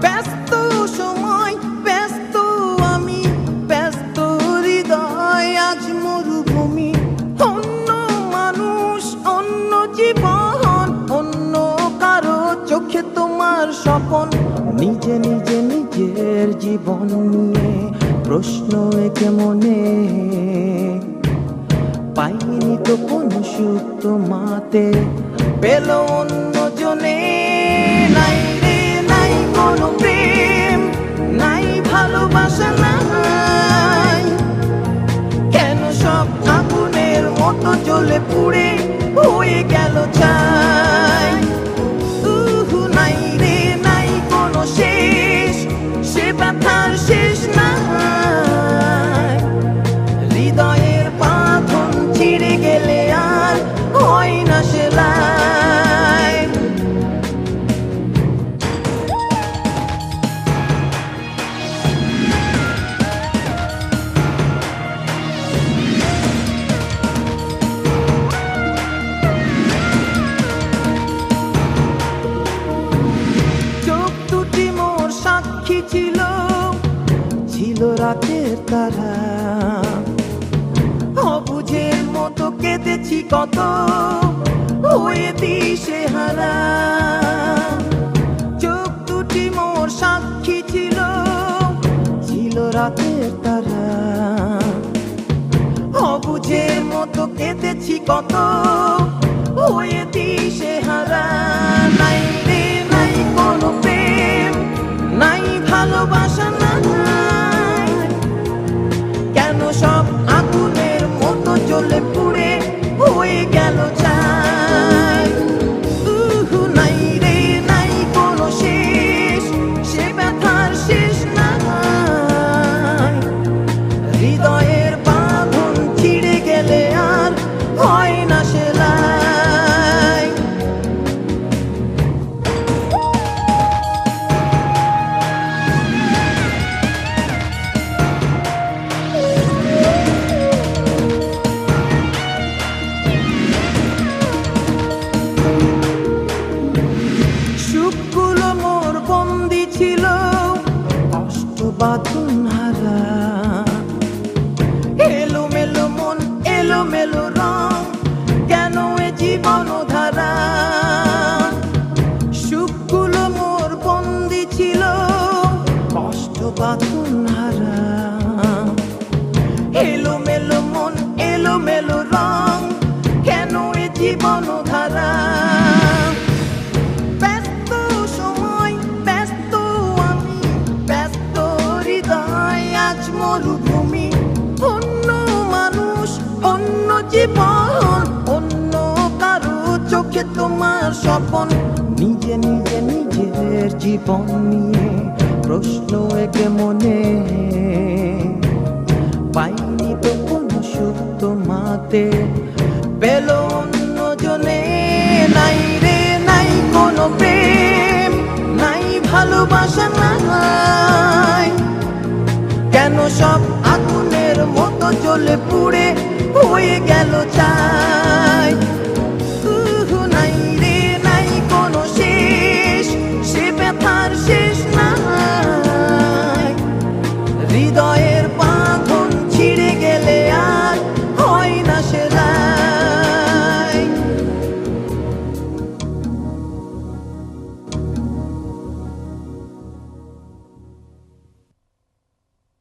ব্যস্ত সময় ব্যস্ত আমি, ব্যস্ত হৃদয় আজ মরুভূমি। অন্য মানুষ, অন্য জীবন, অন্য কারো চোখে তোমার স্বপন। নিজে নিজে নিজের জীবন নিয়ে প্রশ্ন একে মনে, পাইনি তো কোন সুখ তোমাতে, পেল অন্য জনে। নাই রে নাই কোনো প্রেম, নাই ভালোবাসা নাই, কেন সব আগুনের মতো জ্বলে পুড়ে হয়ে গেল ছাই। নাই রে নাই কোনো শেষ, সে ব্যথার শেষ নাই। হৃদয়ের বাঁধন ছিঁড়ে গেলে আর হয় না সেলাই। চোখ দুটি মোর সাক্ষী ছিল, ছিল রাতের তারা। অবুঝের মতো কেঁদেছি কত, হয়ে দিশে হারা। চোখ দুটি মোর সাক্ষী ছিল, ছিল রাতের তারা। অবুঝের মতো কেঁদেছি কত, হয়ে দিশে হারা। নাই রে নাই কোনো প্রেম, নাই ভালোবাসা নাই, কেন সব আগুনের মতো জ্বলে পুড়ে হয়ে গেল ছাই। নাই রে নাই কোনো শেষ, সে ব্যথার শেষ নাই। হৃদয়ের বাঁধন ছিঁড়ে গেলে আর হয় না সেলাই। সুখগুলো মোর বন্দি ছিল, কষ্ট বাঁধন হারা। এলোমেলো মন এলোমেলো রং, কেন এ জীবন ধারা। সুখগুলো মোর বন্দি ছিল, কষ্ট বাঁধন হারা। এলোমেলো মন এলোমেলো রং, কেন এ জীবন ধারা। ব্যস্ত সময় ব্যস্ত আমি, ব্যস্ত হৃদয় আজ মরুভূমি। অন্য মানুষ, অন্য জীবন, অন্য কারো চোখে তোমার স্বপন। নিজে নিজে নিজের জীবন নিয়ে প্রশ্ন একে মনে, পাইনি তো কোন সুখ তোমাতে, পেল অন্য জনে। নাই রে নাই কোনো প্রেম, নাই ভালোবাসা নাই, কেন সব আগুনের মতো জ্বলে পুড়ে হয়ে গেল ছাই।